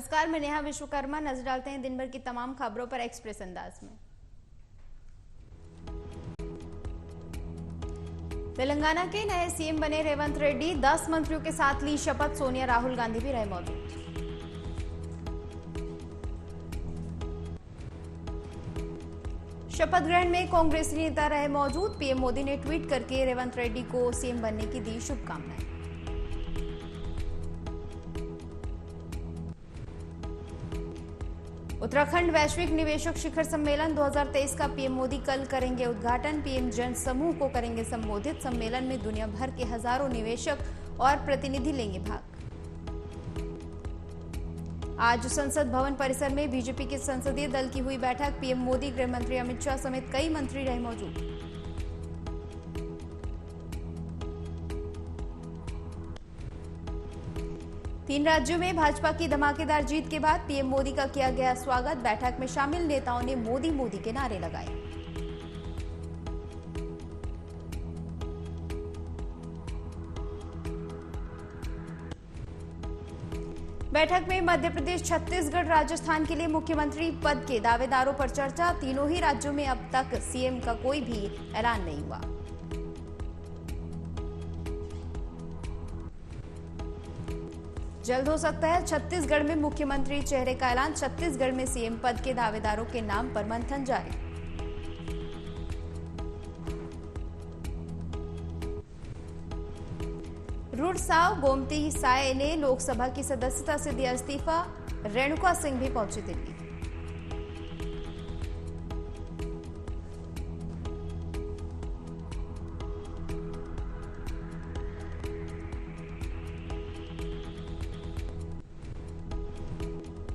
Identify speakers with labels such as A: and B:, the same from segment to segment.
A: नमस्कार, मैं नेहा विश्वकर्मा। नजर डालते हैं दिन भर की तमाम खबरों पर एक्सप्रेस अंदाज में। तेलंगाना के नए सीएम बने रेवंत रेड्डी, 10 मंत्रियों के साथ ली शपथ। सोनिया, राहुल गांधी भी रहे मौजूद। शपथ ग्रहण में कांग्रेसी नेता रहे मौजूद। पीएम मोदी ने ट्वीट करके रेवंत रेड्डी को सीएम बनने की दी शुभकामनाएं। उत्तराखंड वैश्विक निवेशक शिखर सम्मेलन 2023 का पीएम मोदी कल करेंगे उद्घाटन। पीएम जन समूह को करेंगे संबोधित। सम्मेलन में दुनिया भर के हजारों निवेशक और प्रतिनिधि लेंगे भाग। आज संसद भवन परिसर में बीजेपी के संसदीय दल की हुई बैठक। पीएम मोदी, गृह मंत्री अमित शाह समेत कई मंत्री रहे मौजूद। तीन राज्यों में भाजपा की धमाकेदार जीत के बाद पीएम मोदी का किया गया स्वागत। बैठक में शामिल नेताओं ने मोदी मोदी के नारे लगाए। बैठक में मध्य प्रदेश, छत्तीसगढ़, राजस्थान के लिए मुख्यमंत्री पद के दावेदारों पर चर्चा। तीनों ही राज्यों में अब तक सीएम का कोई भी ऐलान नहीं हुआ। जल्द हो सकता है छत्तीसगढ़ में मुख्यमंत्री चेहरे का ऐलान। छत्तीसगढ़ में सीएम पद के दावेदारों के नाम पर मंथन जारी। रुड़साव गोमती साय ने लोकसभा की सदस्यता से दिया इस्तीफा। रेणुका सिंह भी पहुंची दिल्ली।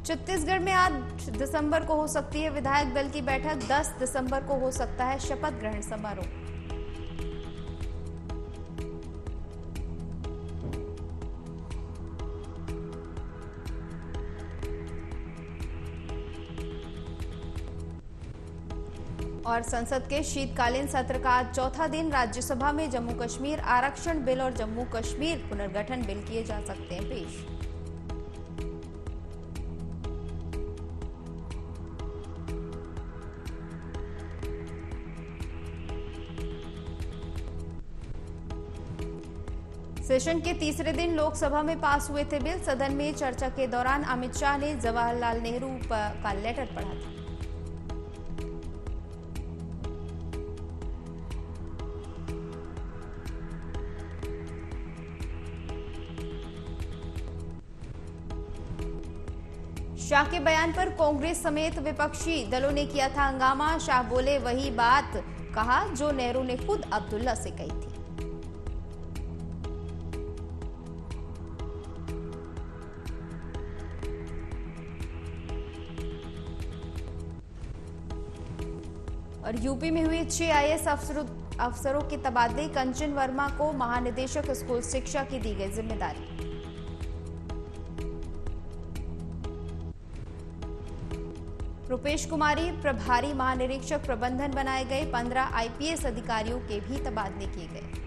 A: छत्तीसगढ़ में 8 दिसंबर को हो सकती है विधायक दल की बैठक। 10 दिसंबर को हो सकता है शपथ ग्रहण समारोह। और संसद के शीतकालीन सत्र का आज चौथा दिन। राज्यसभा में जम्मू कश्मीर आरक्षण बिल और जम्मू कश्मीर पुनर्गठन बिल किए जा सकते हैं पेश। सेशन के तीसरे दिन लोकसभा में पास हुए थे बिल। सदन में चर्चा के दौरान अमित शाह ने जवाहरलाल नेहरू का लेटर पढ़ा था। शाह के बयान पर कांग्रेस समेत विपक्षी दलों ने किया था हंगामा। शाह बोले, वही बात कहा जो नेहरू ने खुद अब्दुल्ला से कही थी। और यूपी में हुई 6 आईएएस अफसरों के तबादले। कंचन वर्मा को महानिदेशक स्कूल शिक्षा की दी गई जिम्मेदारी। रुपेश कुमारी प्रभारी महानिरीक्षक प्रबंधन बनाए गए। 15 आईपीएस अधिकारियों के भी तबादले किए गए।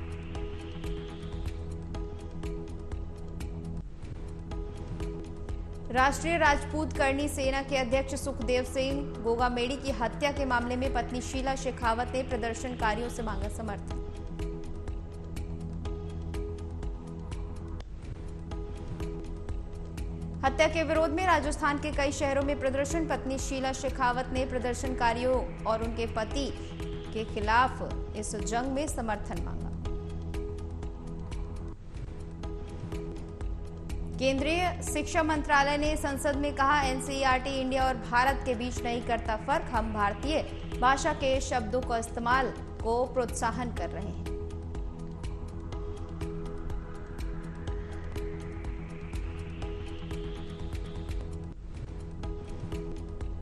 A: राष्ट्रीय राजपूत करनी सेना के अध्यक्ष सुखदेव सिंह गोगामेडी की हत्या के मामले में पत्नी शीला शेखावत ने प्रदर्शनकारियों से मांगा समर्थन। हत्या के विरोध में राजस्थान के कई शहरों में प्रदर्शन। पत्नी शीला शेखावत ने प्रदर्शनकारियों और उनके पति के खिलाफ इस जंग में समर्थन मांगा। केंद्रीय शिक्षा मंत्रालय ने संसद में कहा, एनसीईआरटी इंडिया और भारत के बीच नहीं करता फर्क। हम भारतीय भाषा के शब्दों का इस्तेमाल को प्रोत्साहन कर रहे हैं।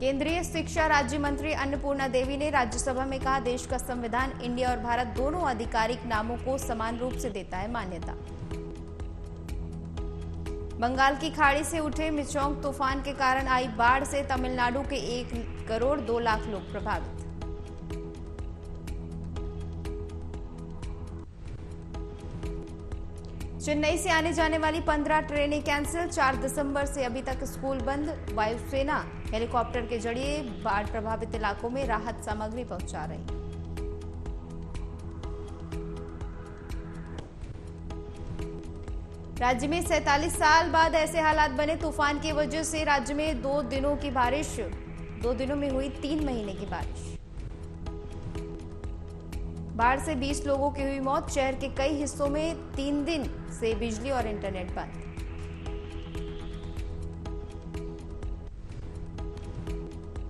A: केंद्रीय शिक्षा राज्य मंत्री अन्नपूर्णा देवी ने राज्यसभा में कहा, देश का संविधान इंडिया और भारत दोनों आधिकारिक नामों को समान रूप से देता है मान्यता। बंगाल की खाड़ी से उठे मिचोंग तूफान के कारण आई बाढ़ से तमिलनाडु के 1 करोड़ 2 लाख लोग प्रभावित। चेन्नई से आने जाने वाली 15 ट्रेनें कैंसिल। 4 दिसंबर से अभी तक स्कूल बंद। वायुसेना हेलीकॉप्टर के जरिए बाढ़ प्रभावित इलाकों में राहत सामग्री पहुंचा रही। राज्य में 47 साल बाद ऐसे हालात बने। तूफान की वजह से राज्य में 2 दिनों की बारिश, 2 दिनों में हुई 3 महीने की बारिश। बाढ़ से 20 लोगों की हुई मौत। शहर के कई हिस्सों में 3 दिन से बिजली और इंटरनेट बंद।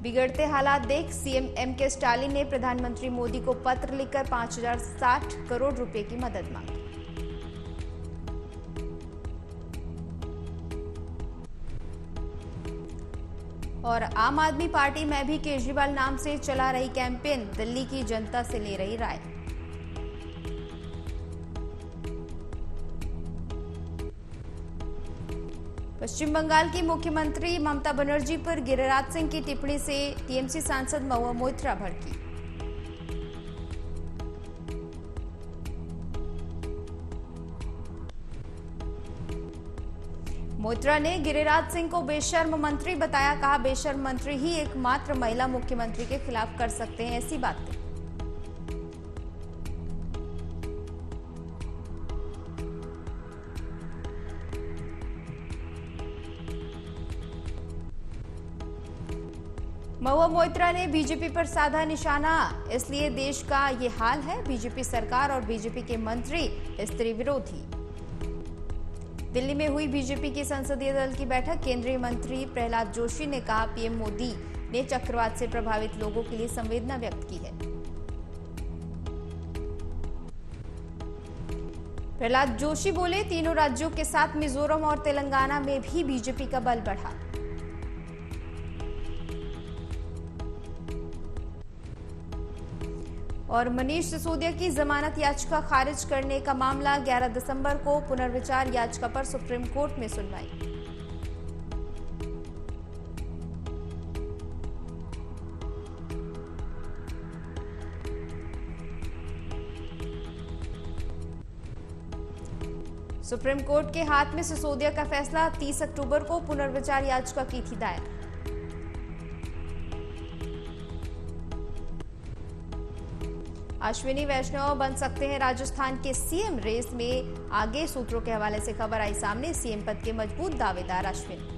A: बिगड़ते हालात देख सीएम एमके स्टालिन ने प्रधानमंत्री मोदी को पत्र लिखकर 5060 करोड़ रुपए की मदद मांगी। और आम आदमी पार्टी में भी केजरीवाल नाम से चला रही कैंपेन दिल्ली की जनता से ले रही राय। पश्चिम बंगाल की मुख्यमंत्री ममता बनर्जी पर गिरिराज सिंह की टिप्पणी से टीएमसी सांसद महुआ मोइत्रा भड़की। मोइत्रा ने गिरिराज सिंह को बेशर्म मंत्री बताया। कहा, बेशर्म मंत्री ही एकमात्र महिला मुख्यमंत्री के खिलाफ कर सकते हैं ऐसी बातें। महुआ मोइत्रा ने बीजेपी पर साधा निशाना। इसलिए देश का ये हाल है। बीजेपी सरकार और बीजेपी के मंत्री स्त्री विरोधी। दिल्ली में हुई बीजेपी की संसदीय दल की बैठक। केंद्रीय मंत्री प्रहलाद जोशी ने कहा, पीएम मोदी ने चक्रवात से प्रभावित लोगों के लिए संवेदना व्यक्त की है। प्रहलाद जोशी बोले, तीनों राज्यों के साथ मिजोरम और तेलंगाना में भी बीजेपी का बल बढ़ा। और मनीष सिसोदिया की जमानत याचिका खारिज करने का मामला। 11 दिसंबर को पुनर्विचार याचिका पर सुप्रीम कोर्ट में सुनवाई। सुप्रीम कोर्ट के हाथ में सिसोदिया का फैसला। 30 अक्टूबर को पुनर्विचार याचिका की थी दायर। अश्विनी वैष्णव बन सकते हैं राजस्थान के सीएम। रेस में आगे। सूत्रों के हवाले से खबर आई सामने। सीएम पद के मजबूत दावेदार अश्विनी।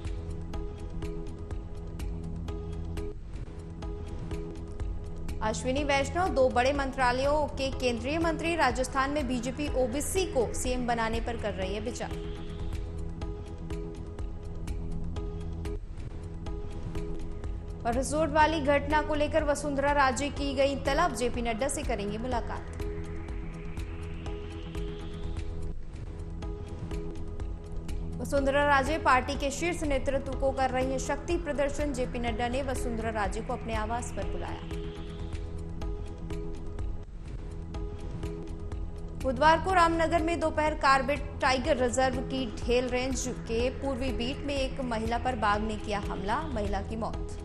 A: अश्विनी वैष्णव 2 बड़े मंत्रालयों के केंद्रीय मंत्री। राजस्थान में बीजेपी ओबीसी को सीएम बनाने पर कर रही है विचार। और रिजॉर्ट वाली घटना को लेकर वसुंधरा राजे की गई तलब। जेपी नड्डा से करेंगे मुलाकात। वसुंधरा राजे पार्टी के शीर्ष नेतृत्व को कर रही है शक्ति प्रदर्शन। जेपी नड्डा ने वसुंधरा राजे को अपने आवास पर बुलाया। बुधवार को रामनगर में दोपहर कार्बेट टाइगर रिजर्व की ढेल रेंज के पूर्वी बीट में एक महिला पर बाघ ने किया हमला। महिला की मौत।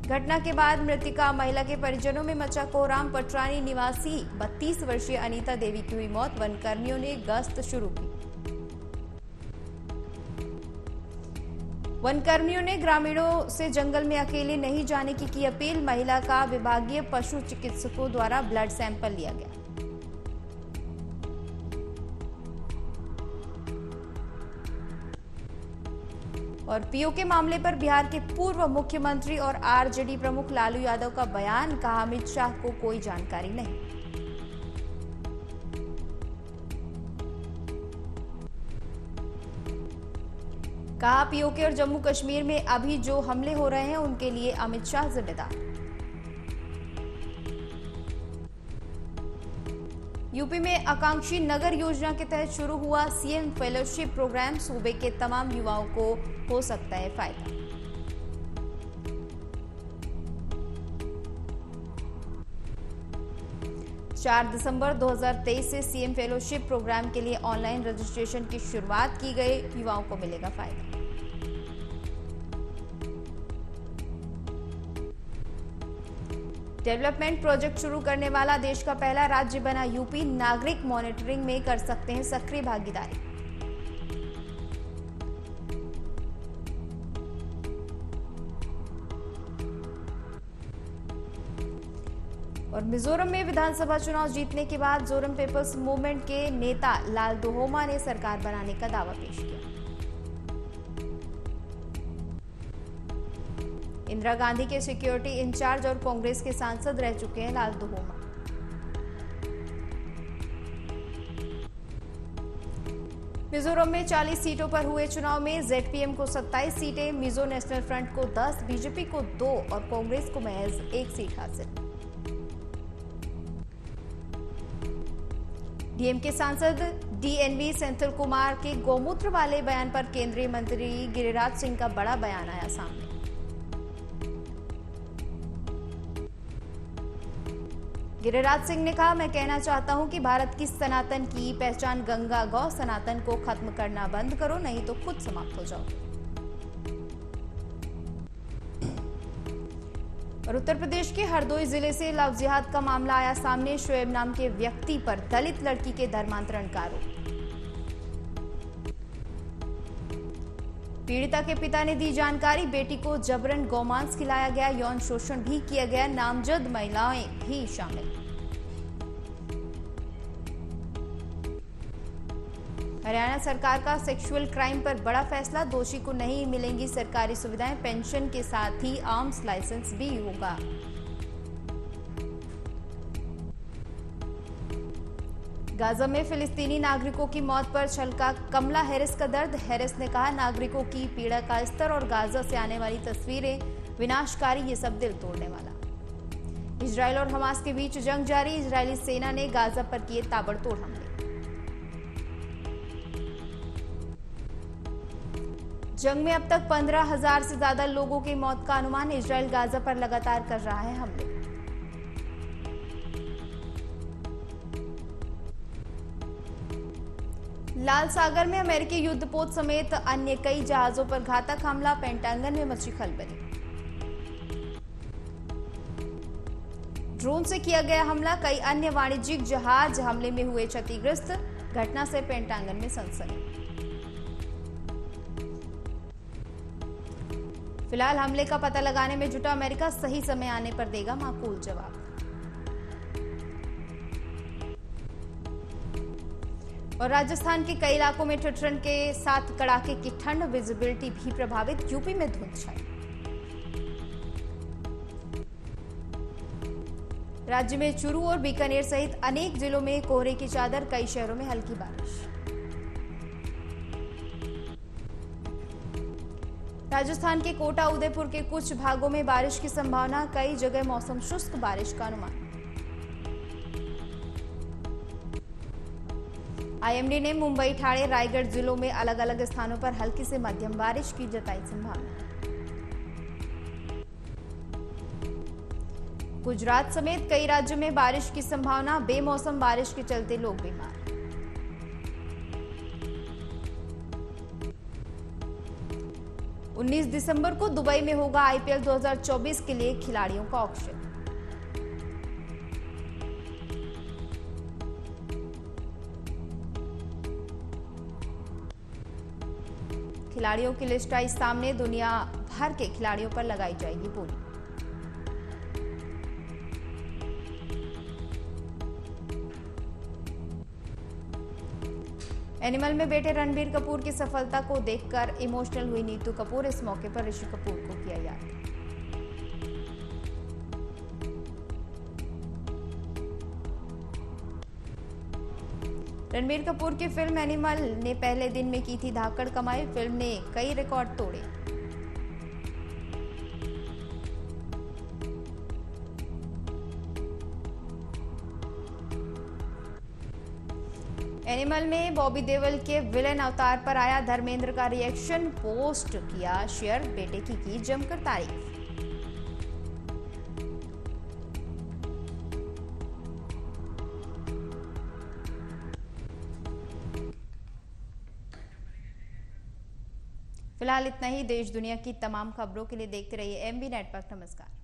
A: घटना के बाद मृतका महिला के परिजनों में मचा कोहराम। पटरानी निवासी 32 वर्षीय अनीता देवी की हुई मौत। वनकर्मियों ने गश्त शुरू की। वनकर्मियों ने ग्रामीणों से जंगल में अकेले नहीं जाने की अपील। महिला का विभागीय पशु चिकित्सकों द्वारा ब्लड सैंपल लिया गया। और पीओके मामले पर बिहार के पूर्व मुख्यमंत्री और आरजेडी प्रमुख लालू यादव का बयान। कहा, अमित शाह को कोई जानकारी नहीं। कहा, पीओके और जम्मू कश्मीर में अभी जो हमले हो रहे हैं उनके लिए अमित शाह जिम्मेदार। यूपी में आकांक्षी नगर योजना के तहत शुरू हुआ सीएम फेलोशिप प्रोग्राम। सूबे के तमाम युवाओं को हो सकता है फायदा। चार दिसंबर 2023 से सीएम फेलोशिप प्रोग्राम के लिए ऑनलाइन रजिस्ट्रेशन की शुरुआत की गई। युवाओं को मिलेगा फायदा। डेवलपमेंट प्रोजेक्ट शुरू करने वाला देश का पहला राज्य बना यूपी, नागरिक मॉनिटरिंग में कर सकते हैं सक्रिय भागीदारी। और मिजोरम में विधानसभा चुनाव जीतने के बाद जोरम पीपल्स मूवमेंट के नेता लाल दुहोमा ने सरकार बनाने का दावा पेश किया। इंदिरा गांधी के सिक्योरिटी इंचार्ज और कांग्रेस के सांसद रह चुके हैं लाल दुहोमा। मिजोरम में 40 सीटों पर हुए चुनाव में जेडपीएम को 27 सीटें, मिजो नेशनल फ्रंट को 10, बीजेपी को 2 और कांग्रेस को महज 1 सीट हासिल। डीएमके सांसद डीएनवी सेंथिल कुमार के गौमूत्र वाले बयान पर केंद्रीय मंत्री गिरिराज सिंह का बड़ा बयान आया सामने। गिरिराज सिंह ने कहा, मैं कहना चाहता हूं कि भारत की सनातन की पहचान गंगा गौ सनातन को खत्म करना बंद करो, नहीं तो खुद समाप्त हो जाओ। और उत्तर प्रदेश के हरदोई जिले से लव जिहाद का मामला आया सामने। शोएब नाम के व्यक्ति पर दलित लड़की के धर्मांतरण का आरोप। पीड़िता के पिता ने दी जानकारी, बेटी को जबरन गौमांस खिलाया गया, यौन शोषण भी किया गया, नामजद महिलाएं भी शामिल। हरियाणा सरकार का सेक्सुअल क्राइम पर बड़ा फैसला, दोषी को नहीं मिलेंगी सरकारी सुविधाएं, पेंशन के साथ ही आर्म्स लाइसेंस भी होगा। गाजा में फिलिस्तीनी नागरिकों की मौत पर छलका कमला हैरिस का दर्द। हैरिस ने कहा, नागरिकों की पीड़ा का स्तर और गाजा से आने वाली तस्वीरें विनाशकारी, ये सब दिल तोड़ने वाला। इजराइल और हमास के बीच जंग जारी, इजरायली सेना ने गाजा पर किए ताबड़तोड़ हमले। जंग में अब तक 15,000 से ज्यादा लोगों की मौत का अनुमान। इजराइल गाजा पर लगातार कर रहा है हमले। लाल सागर में अमेरिकी युद्धपोत समेत अन्य कई जहाजों पर घातक हमला, पेंटागन में मची खलबली। ड्रोन से किया गया हमला, कई अन्य वाणिज्यिक जहाज हमले में हुए क्षतिग्रस्त। घटना से पेंटागन में सनसनी। फिलहाल हमले का पता लगाने में जुटा अमेरिका, सही समय आने पर देगा माकूल जवाब। और राजस्थान के कई इलाकों में ठिठुरन के साथ कड़ाके की ठंड, विजिबिलिटी भी प्रभावित, यूपी में धुंध छाई। राज्य में चूरू और बीकानेर सहित अनेक जिलों में कोहरे की चादर, कई शहरों में हल्की बारिश। राजस्थान के कोटा उदयपुर के कुछ भागों में बारिश की संभावना, कई जगह मौसम शुष्क, बारिश का अनुमान। आईएमडी ने मुंबई, ठाणे, रायगढ़ जिलों में अलग अलग स्थानों पर हल्की से मध्यम बारिश की जताई संभावना। गुजरात समेत कई राज्यों में बारिश की संभावना, बेमौसम बारिश के चलते लोग बीमार। उन्नीस दिसंबर को दुबई में होगा आईपीएल 2024 के लिए खिलाड़ियों का ऑक्शन। खिलाड़ियों की लिस्ट आई सामने, दुनिया भर के खिलाड़ियों पर लगाई जाएगी बोली। एनिमल में बेटे रणबीर कपूर की सफलता को देखकर इमोशनल हुई नीतू कपूर, इस मौके पर ऋषि कपूर को किया याद। रणबीर कपूर की फिल्म एनिमल ने पहले दिन में की थी धाकड़ कमाई, फिल्म ने कई रिकॉर्ड तोड़े। एनिमल में बॉबी देओल के विलेन अवतार पर आया धर्मेंद्र का रिएक्शन, पोस्ट किया शेयर, बेटे की जमकर तारीफ। फिलहाल इतना ही। देश दुनिया की तमाम खबरों के लिए देखते रहिए MB नेटवर्क। नमस्कार।